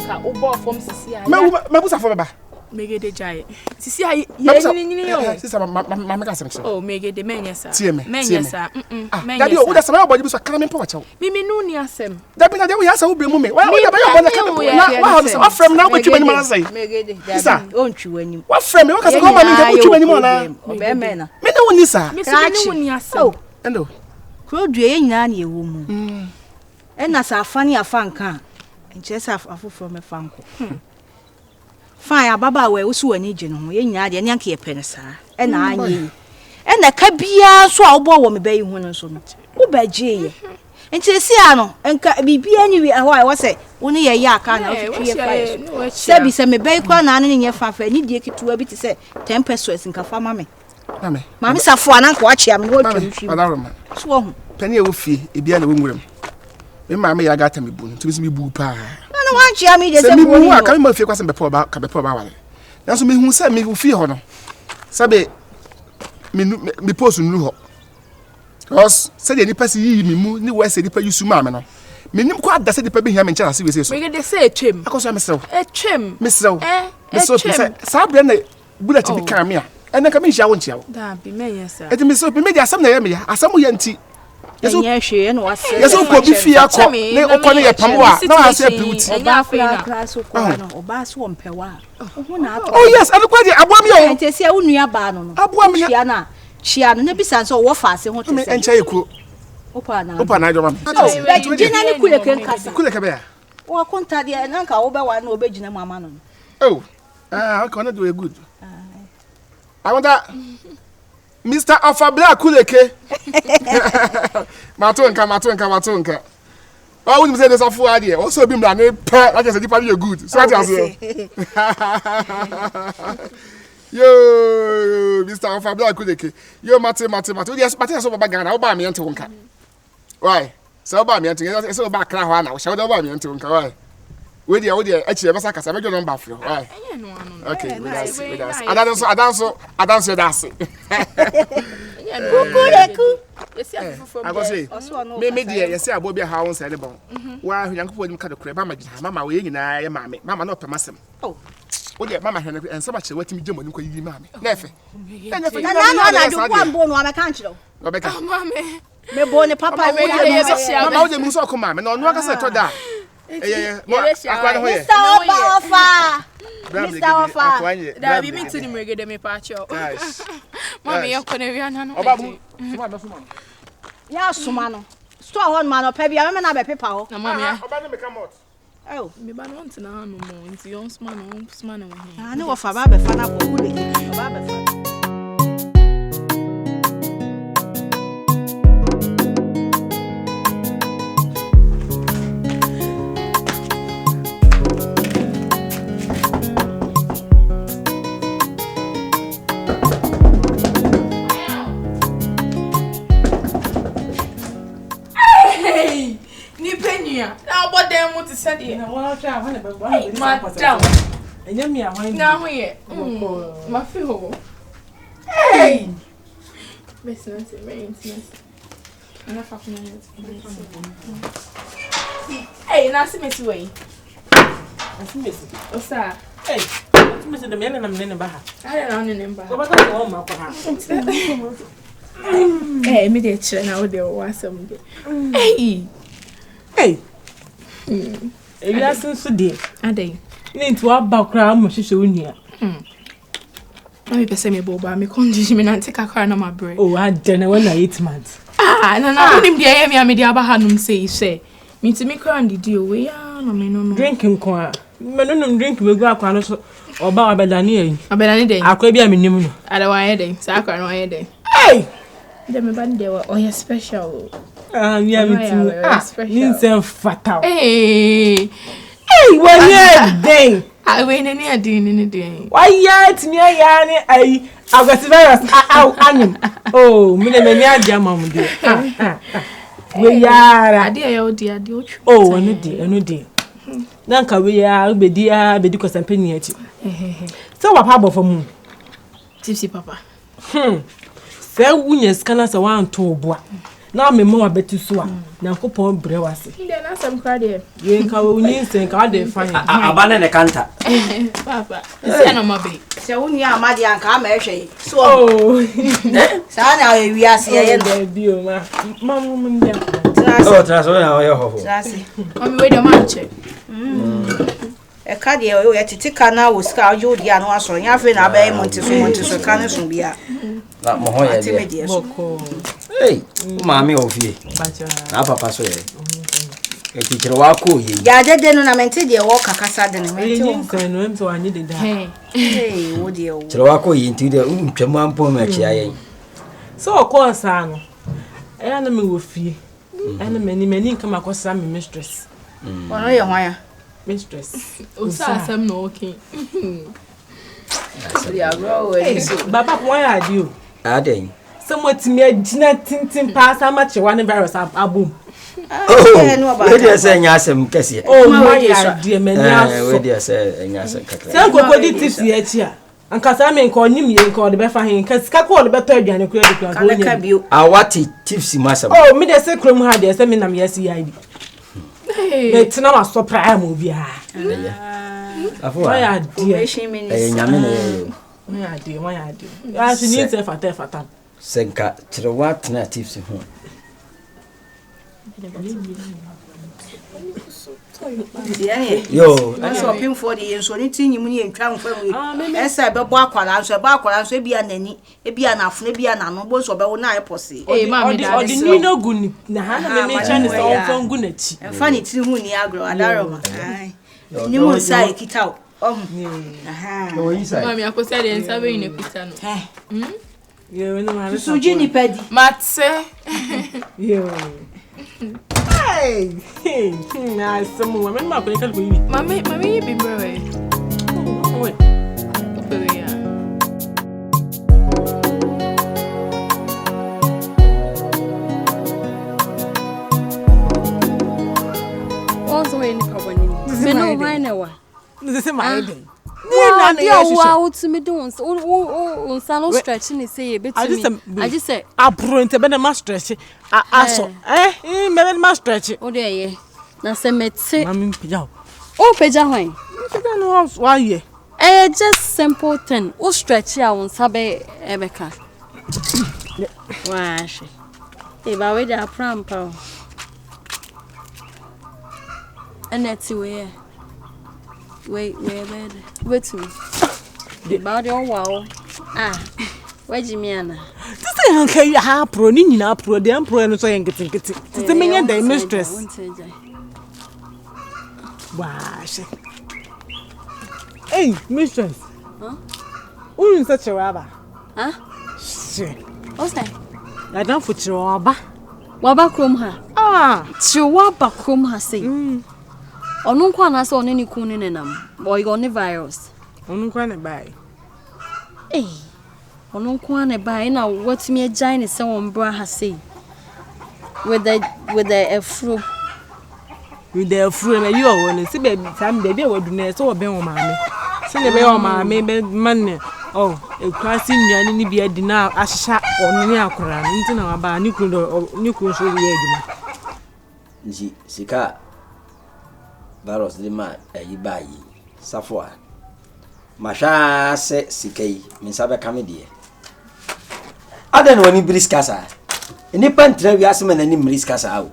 anka obo from sisi ya. Mabusa for baba. Megede jai. Sisi ya yini yo. Sisi mama ka sem. Oh megede menyesa. Menyesa. Menyesa. Daddy o da sama obo so kana me pa wacha. Mimi nu ni Asem. Dabi na we asa wo bre mu me. Wa da ba yo bo na ka. Wa ha so afrem na wo twi mani mana sai. Megede. Dabi o ntwi wanim. Wa frem me wo ka se ko ma me ka twi mani mana. Obe me na. Me na woni sa. Me so me nu ni Asem. Endo. Kro due ye nyina na ewo mu. Na sa afani afanka. Nche sa afoforo me fanko. Fine ababa we wo so wani gye no ho ye nyina de ne anka ye pene sa. Na anyi. Na ka bia so a wo bo wo me bayi hu no so no. Wo ba gye ye. Nche si ano enka bibia ni wi ho a wo se wo ne ye ya aka na wo twi ye fa. Se bi se me bayi kwa na ne nye fa fa ni die kituwa bi ti se 10 pesos nka fa ma me. Mami safo ananka wa chia me wo twem fi. Adaroma. So ho. Pani e wo fie e bia na wo nwuram. Me mama ya gata me bu no tumi se me bu pa. Na wa chia me de se bu ni. Ka me ma fie kwase bepo ba ka bepo ba wale. Nanso me hu se me fie ho no. Sabe me post nu ho. Cause se de nipa si yi mi mu ni wo se nipa yusu ma me no. Me nim kwa da se nipa be hia me ncha se we se so. Me de se etwem. Akoso me sew. Etwem. Me sew. Me so sa bia na bullet bi kan me a. Ena ka me hia wo nchia wo. Da bi menyesa. Eti me so me de asam na ye me ya. Asam ye nti. Yeso hwe na wase. Yeso ko bi fie akọ. Ne okọ ne ye pamwa. Na wa se beauty. Oba fra so ko no. Oba so ompewa. Ho na ato. Oh yes, and kwa de aboa me o. Enti se a wonu aba no no. Aboa me chia no na bisa so wo fa ase ho te se. Me encha yekuro. Opa na do ma. Gina ni kuleke nkasa. Kuleke be ya. Wo konta de na nka wo be wa na obegina mama no. Oh. Okay, na do a good. I want that Mr. Afabla Kuleke. Matonka. Oh, we say this afu ade. Also be mla ne pe, like I said, you good. So what you say? Yo, Mr. Afabla Kuleke. Yo, mate. Yes, mate so baba Ghana. Oba me ente wonka. Why? So oba me ente. So oba kra ho ana. Wo oba me ente wonka. Why? We dey achi e besa kasa mejo number fio. Why? Okay, we dance. Adanso dance. Kukuleku. Yesi afufo. I go say. Me dey yesi abo bia ha won say bon. Wa hwanyankopɔ nim ka de kure mama gina. Mama we nyina ye mama. Mama na opemasem. Oh. O dey mama hwene ensa ba kire watimi gye mani ko yi mama. Na efe. Na do kwambo no aba kan kire. Obeka. Mama. Me bo ne papa wo ya. Mama o dey mu so ko mama. Na onu aka say to da. Akwa no ye. Mr. Ofa. Da bi mi tini mwegede me pa cho. Guys. Mama ye ko ne wi ana no. Oba mu. Suma. Ya suma no. Store hon ma no pa bia me na be pepa ho. Na mama ya. Oba no me come out. Oh, me ba no ntina no mo. Nti yon suma no wo he. Ah, ne wo fa ba be fa na ko kule. Oba be fa. Now what them want to say? Na wa twa ho ne be gba ne be madam. Enye mi ahwan. Na ho ye. Ma fi ho. Hey. Listen, very intimate. Ana fa kuna net. Hey, na simeti we. Asimesi. Osa. Hey. Asimesi de me na me ba ha. I don't know number. Ko ba ka o ma ko ha. Hey, me dey chere na wo dey o Asem dey. Hey. Hey. Ebi asenso de. Adey. Ne nti wa ba kra mo hwehwe onua. Me pese me boba me condition me na take akara na my bread. Oh, I done when I 8 months. Na unim dia me me dia ba hanum say. Me ti me kra ndidi o we ya na me no. Drinking ko a. Me no drink me go akwa no so oba abedane yi. Abedane dey. Akwa bia me nim no. Ada wa ye dey. Sa akwa no wa ye dey. Hey! Dem me ban dey o ye special. Yeah, me too. Ninsen fatal. Hey, what you doing? I went in here doing anything. Why yet me I got virus. Anim. Oh, me na mom do. We are dear. Oh, no dear. Nanka we are be ko sampeni ati. So what papa for mu? Tipsy papa. Say wunya skana sa wan to boa. na me mo abetu so a Nyankopon bre wase Then Asem cry there. ye nka wo nyin sen ka de fine Abana ne kanta. Papa. Say no mabe. Se woni amade anka ma ehwe so oh sa na wi ase ye no there bi o ma mum ndia Oh, transfer na yo ho. ase Mommy wait the man check. e ka de o ye titika na wo ska ojo di anu aso nya fe na ba e monti so ka ne so bia Na mo ho ya ati me dia. de so boko Hey, mama o fie. bacha Na papa so ye. E tikire wa ko ye. ya dede no na mente de wo kakasa de ne mente yin wo sen no emso anyi de da eh wo de wo Kire wa ko ye nti de ntwam ampo ma chia ye. so of course ano e na me wo fie ana mani nka makosa me mistress ono ye hwan ya mistress Osa Asem no okay. ya bro we so baba ko ya adi o Aden. somewhatimi agina tintin pass amache one virus abom Oh, we dey say nya Asem kese. oh Ma my we dey so. dear many We aso dey say nya Asem kakra. sen kokodi tisi echi a anka sa me nka onyim ye nka o de be fa hin ka sika ko o de be to aduane kura de kura kana ka bio Awati tipsy masam. oh me dey say krom ha dey say me nam yes ID me tina ma so pra am obi a Afu why a. are dear Nyame na ye. why are dear ya si ni te fata Senka kire wa tena tipsy ho. Yo, so pim for the so ni tinyi mu ni entwa mfa mu esa be bo akwara so e bia nani e bia na afune bia na no bo so be wo na epose Eh ma me o de ni no gu ni na ha na me cha ni so on fa ngu na chi emfa ni tiri hu ni agro adaroma ai ni mu sa ekita o aha no yi sai. Mommy akosi de nsa be yin ekuta no. yo no ma suji ni pedi Matse. yo hey na some women ma ko kan ko yi Mommy you be bro. wait Baby ya. Also we ni kaboni. Me no why na wa. this is my idea Wow, wow, to me do once. No stretching is say bit to me. I just say, apro inte be na ma stretch aso me ma stretch oh there ye. Na say me te. mami pija Oh peja hwan. pija no why ye Just simple thing. Oh stretch ya won sabe ebeka. Wash. E ba we da prampa. Aneti we. Wait to me. The body oh wow. Where Jimiana? this is hanka you ha pro ni nyina pro de pro no so ye nkitikiti tete menya the mistress wash hey mistress Unu sa chewaba Huh? shit What's that? I don't for chewaba Waba krom ha. Chiwaba krom ha say. Onu kwa na say onu ni kunu ne nam. Boy go ne virus. onu kwa na bai Onu kwa na bai na what me agine say won bra ha say. With the afro. with the fruit na you won see baby sam baby we do na so obe won maame se ne be won maame be man oh e kwasi nnuane ni bia di na ahyeha onu ni akora nti na waba ni kunu so ye adwuma Nji sika virus de ma ayi bayi safo a masha se sikai min sabe kamedie ada no ni briskasa ni pantra wi asema na ni briskasa awo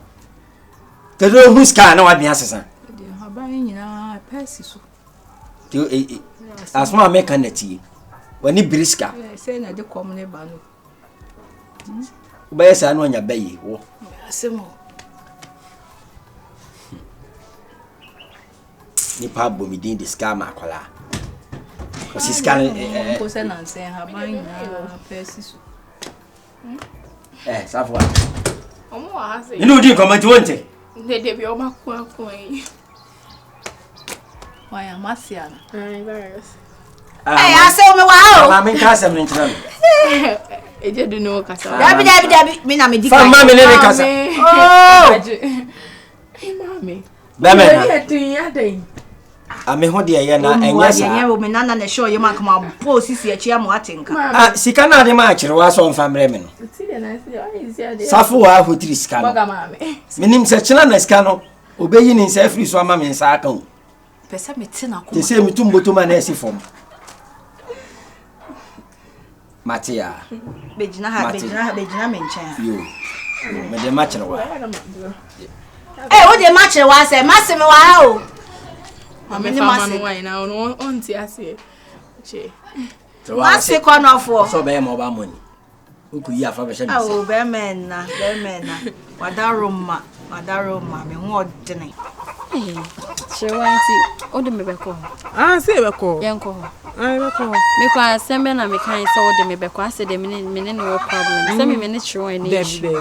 tero huska na wadin asesa De haba nyina pesi so. to asma me kanati wani briska Say na de kom ne ba no. ubaye sa no nya bayi wo Asem. ni pa bomidin de scam akwala o si scan Ko se na se haba nyina pesi so. safo Omo wa ha say. ni udi komati wonte De bi o makwa yi. Why amasia na. Virus. ase o me wa o ma men ka asem ntra Eje do no kasa. dabi me na me di fa ma me ne kasa oh Hey mami. ba me Ya tin ya dai. ame ho de ye na enya sa enya wo me nana na show ye man come po sisi achi am atenka sika na de ma akire wa so mfa mre me no safu wa hotiri sika no menim se china na sika no obeyi ni nsa free so ama me nsa aka o pesa me tina ko te se mi tumboto ma na esi fom Matia bejina me nchen yo me de ma akire wa o de ma akire wa se ma se me wa o Mama mama why now on ti ase che ma se kono fo so be mo ba money uku yi afa be she me o be men na wadaroma me ho odene Shewanti ode me beko se beko yenko beko me kwa Asem na me kan se ode me beko ase de me no problem se me ne chiro ni issue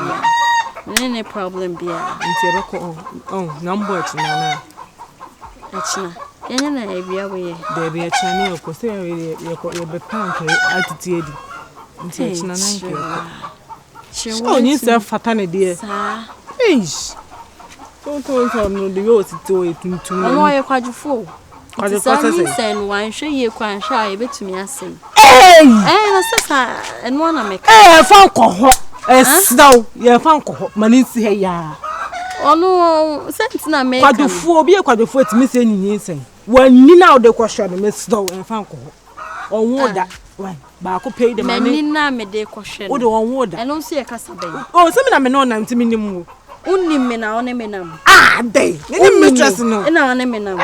me problem bia nti beko number na achina yenya na ebia we de be achina ne ko se ye be pank attitude nti achina na nke so ni se fata ne de sa so no de yo si to etuntum no ye kwadufo kwadufo sen wan hwe ye kwan hwa ye betumi ase na sasa eno na me fan ko ho esdaw ye fan ko ho mani si he ya ono senti na me kwadufo obi kwadufo etimi se nyinyi sen wani na o de kwhwa no mesdaw fan ko ho onwo da ba ko pay de mani na me de kwhwe o de onwo da eno so ye kasa ben se me na me no na ntimi nim unni me na one me nam dey ni mistress no na one me nam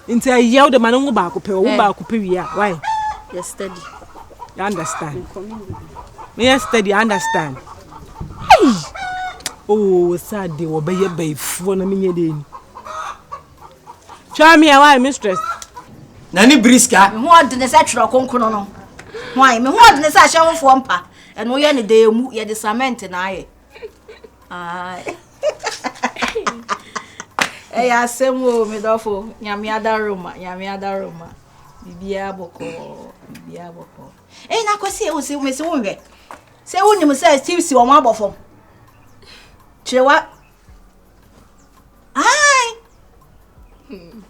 nti ayew de mani ngo ba ko pay o ba ko pay wi a why you steady you understand me steady understand sad dey wo be ye baifu na menye dey ni twa me why mistress nani briska me ho odene sa twro konkono no why me ho odene sa hyewfo mpa eno ye ne dey mu ye de cement na aye Asem o me dofo nyame adaroma bibia boko na kwesi o se me se wonwe se wonim se Steve si o ma abofom chewa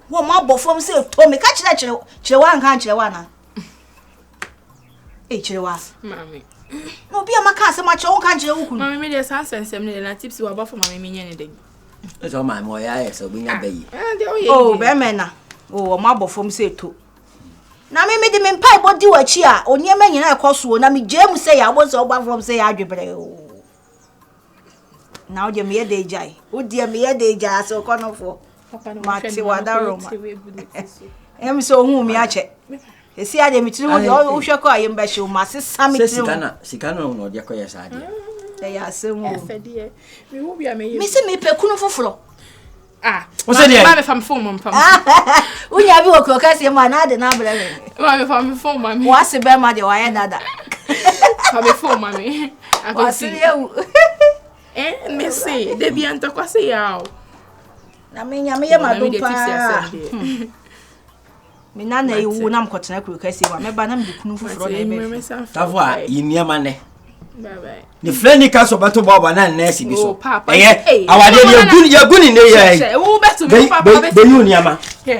wo ma abofom se to me ka chewa nka chewa na chewa mami no bia maka se ma chewa nka chewa ku mami me dey sansensem ne na tipsi wa abofom mami me nye ne dey so my mo ya so bi nya bayi be mena o ma abofom se to na me de me mpai body wachi a oniema nyina ekoso na me jemu se ya bo se ogba from se ya adwebere o na o de me ye de jai o de me ye de jai so kono fo mati wadaroma em so hu mi ache esi ade mi tiri wo de o hwe ko ayem ba hwe ma se sami tiri sika no no de koye sa ade ya Asem o fede me hu bia me ye me se me pekunu foforo o se de ma me fam phone mom pam unya bi wo ko kasi ma na de na bele me ma me fam phone mami wa se be ma de wa ye dada fa me phone mami wa se yewu me say de bia nto kwase ya o na me nya me ye ma do pa me na na ewu na mkotena kuru kasi wa me ba na mdukunu foforo na ebe tafo a yinia ne bye bye ni friend ka so beto baba na nurse bi so eh awade ya guni ne ye wo beto me papa be yu niama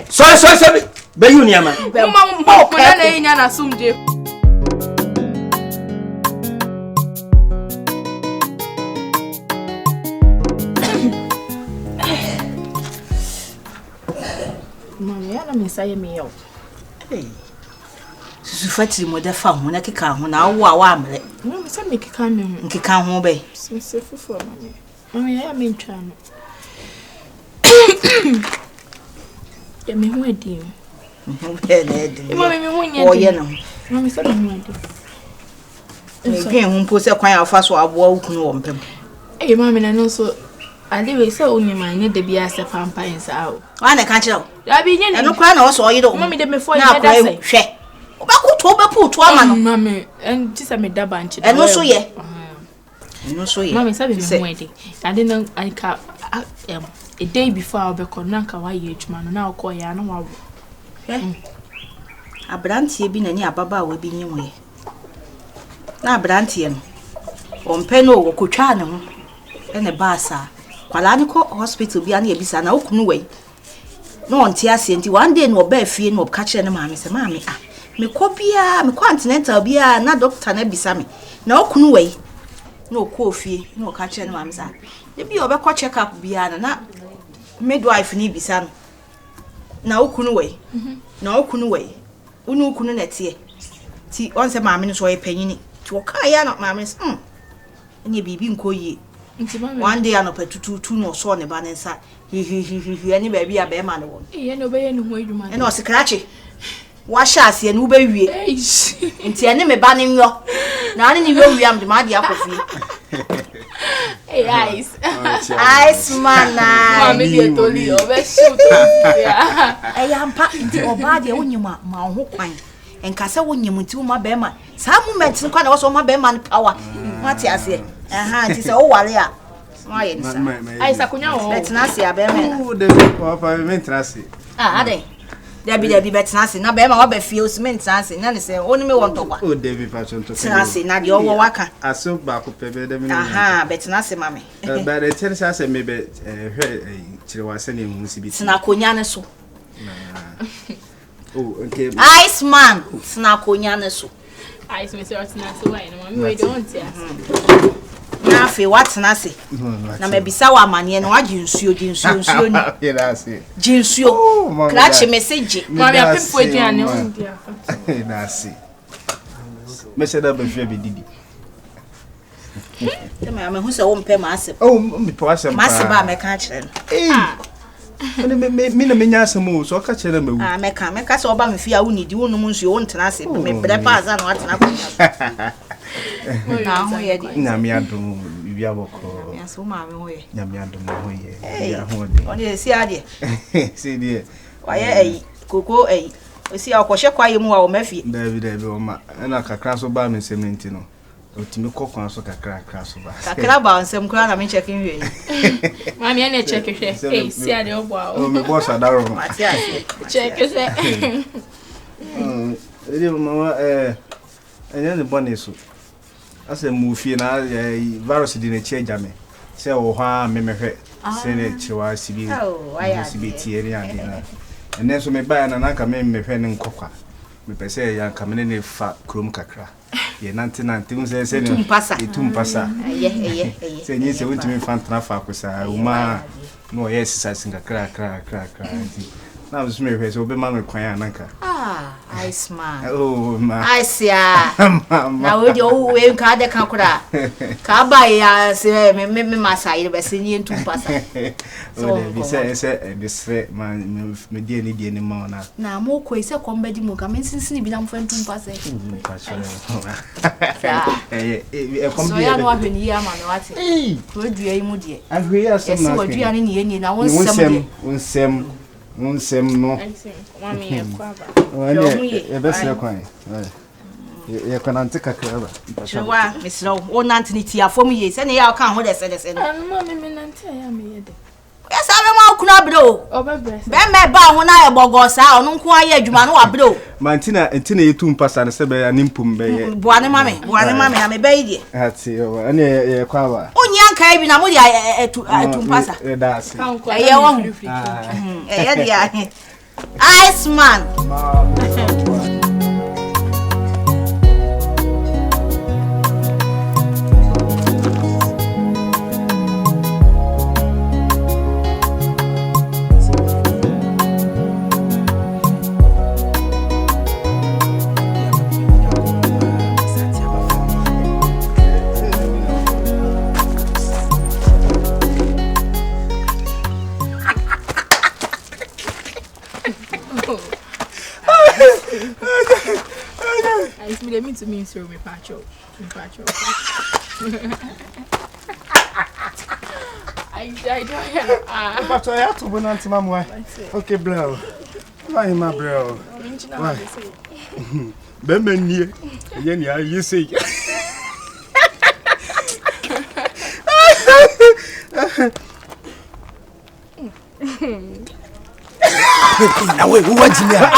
so be yu niama mama ko na nya na sumje mama ya na me say me yo susu fatiri mo da fa ho na keka ho na wo a wa amre no me say me keka me nkeka ho be se fufu mama ya me ntwa no ya me hu edi mama me hu nya o ye no mama say me hu edi me gwen ho mpo se kwan afa so aboa ukunu wo mpem mama na no so ade we say onyema nya de bia se pampa insa o wa na ka kire ya bi nya eno kwa na wo so oyido mama de me fo ya da say hwe obakuto obeputo ama no mama en ti se me da banchi eno so ye mama say me hu edi ade no anka a day before I be kon nanka wa ye adwuma no na akọ ya na wa wo abrantie bi na ni ababa wa bi nyi moye na abrantie no ompe no wo kotwa ne ho ene baasa kwala ne ko hospital bi ana ebisa na okunu wei no on tia senti one day no ba fie no catch na maame se maame ah me ko bia me continental bia na doctor na bisa me na okunu wei na okọ fie na catch na maame sa de bi obekọ check up bia na midwife ni bisa no na okunu wei na okunu wei unu okunu na tie ti on se maame no so ye panyini ti o ka ya na maame se enye bibi nko yi one day anopetutu no so ne ba ne nsa hi ani ba bia be ma ne won ye no be ye no ho adwuma e no se krache wa sha ase ne wo be wie nti ene me ba ne nyo na ane ni wie am de ma de akofie hey ice man ma me de toli o be shoot ya e ya mpa nti oba de wonyima ma ho kwan enka se wonyim nti wo ma be ma sa moment nkwa na wo so ma be ma power mati ase nti se wo wale a ma ye nsa ai sakunya wo betina se abe me o de papa me trase ade Debbie betinase na be ma wa be fie osiment sanse na ne se oni me won tokwa o Debbie fashion to sanse na de owo waka aso ba ko pebe de me betinase mame ba de tere sanse me be hwe kire wase ne mu si bi tina konya ne so oh okay ice man tina konya ne so ice me se tina so why no mama we don't ya na fe watinase na me bisa wa amane no waji nsuo ni jinsuo klache message mama ya pimpo aduane on dia na si me se da be fie be didi tema me hu se wo mpe ma Asem oh me po Asem ma se ba me ka kire no me na menya Asem so ka kire na mawu me ka se oba me fie a wo ni di wo no mu nsuo wo ntena se me bre pa za na watena ko na ho ye di na me adom bibia boko ya so ma me ho ye na me adom ho ye ya ho de oni si ade si de wa ye koko si akwohye kwaye mu wa o mafie David o ma na kakra so ba me sementi no otimi kokon so kakra so ba kakra ba nsem kura na me check in wie mami ene check hwe si ade obo a o me boss adaro check se ele mama enya ne boneso ase mu fie na virus di ne cheja me se wo ha me mehwe se ne chewa sibi sibi tie ni ade na ene so me ba na nka me mehwe ne nkokwa me pese ya nka me ne fa krom kakra ye nante un se ne tumpasa se ni se untimi fantana fa ko sa uma no yes sa singa kra na so me hwe se obe ma me kwan ananka ice man oh ma ice ya na we we nka de kan kura ka ba ya se me masai be se ni tumpasa so bi se bisre ma me die ni ma na mo ko ise ko mbedi mo ka men sinsin bi na mo fa tumpasa so ya no ahweni ya ma me wate to dua yi mu de ahwe ya so na so dua ni ni na wonsem no mami e kwa ba wani e bese kwan ye kwanante kakra ba chewa misro o nante ni ti afom ye se ne ya kan ho de se no mami me nante ya me ye de ya sabe ma kuna bro obebres be me ba ho na ye bogo sa onu nko aye adwuma no wa bro mantina entina yetum pasa ne se be animpum be ye buane mame na me be yi ati o ani ye kwa ba onyi anka bi na mo de tum pasa da si ye wo ye dia ice man They mean to me so me pacho. I don't but I have to go on to mama. Okay, bro. Why my bro? Bembe nie. Yeni ya yesi. Ah oui, où va-t-il là?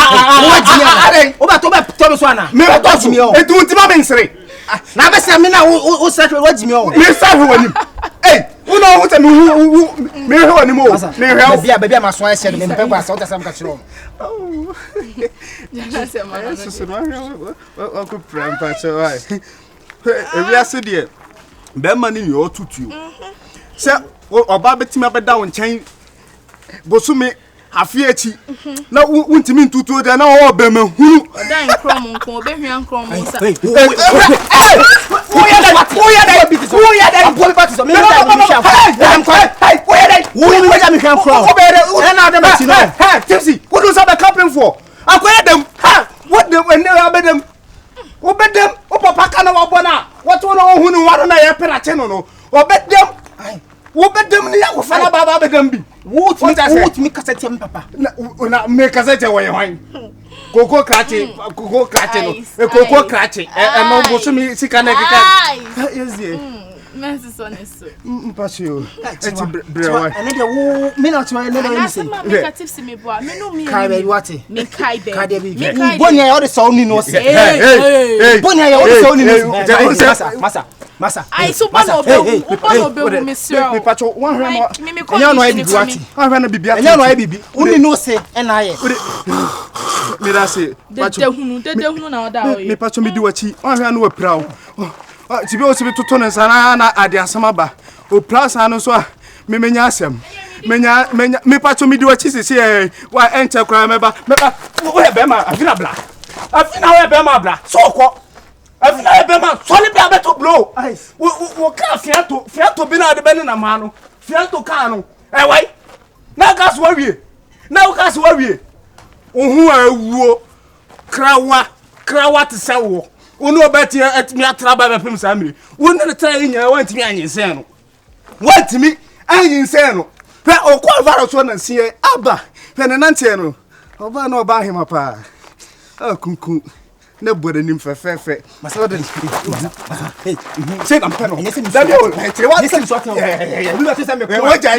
On va tomber sur Anna. Mais toi, tu m'as. Et tu m'as menacé. Na be se me na o secret wa jimi o. Me sa ho wani. Eh, wo na wo tell me who Me ho ni mo. Me ho. Baby am so ese me pe kwa so tasam ka chiro. Oh. So I could pram patch why. Ewi ase de. Be ma ni yo tutu. Se oba betima be da wo nchen. Bosume afie echi na wuntimi ntutu de na o be ma hunu dan krom nko obehia krom sa Woot me cassette papa. Na me cassette wa yan. Koko krache no. E koko krache. E no bo so mi sika na kika. Yes ye. Nancy son is so. Mpasio. E ti brewa. And then wo me not try no no say. Me ka tips me bo. Me no me. Kai be what? Me kai be. Me bonya all the sound ni no say. Hey. Bonya all the sound ni no say. Masa. Ai super no be me sure. Me pacho 100 me enya no ai bibi wati. 100 bibi. Enya no ai bibi. Uni no say na ye. Me da say. Pacho hunu na oda o. Me pacho me di wachi. 100 no prawo. Tibi o tibi toto ne sana na ade asama ba. O plasa no so a me menya asem. Menya me pacho me di wachi sese wa ente kra meba. Wo he be ma afina bla. Afina we be ma bla. So ko afina be ma so ni bla beto blow. Wo ka fiato bi na de be na ma no. Fiato ka no. Wai. Na gas wa wie. Na gas wa wie. Ohu awuo. Krawa te se wo. Onu obeti etimi atraba be pem samire. Wonu ne tra nya wantimi anyinsen no. Wantimi anyinsen no. Pe okwa varo so na sie aba. Pe ne nante no. Oba na oba hima pa. Kunku. Na bore nim fefefe. Masa de. Hey. Say am peno. That you. Listen so tell. You want to say me. Woja.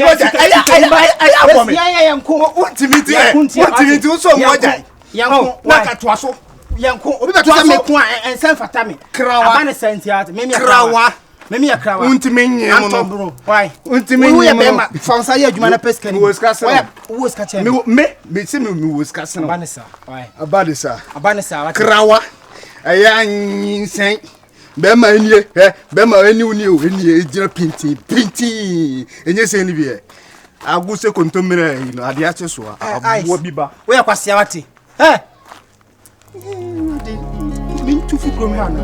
Aya for me. Yeah, nko. Wantimi ti. Wantimi ti so woja. Yanko. Na katwa so. Yanko obi beto say me ko ensan fata me abane sentiat me krawa me me krawa untimi nyem no why untimi nyem no fansa ye adwuma na pesca ni wo ska che me se me wo ska se no abane sa krawa aya nyinsen be ma enie be ma eni uni o eni ejira pinti enye se ni bi aguse kontomire no ade ache so abo biba wo ya kwase awate Min tu fu gromana.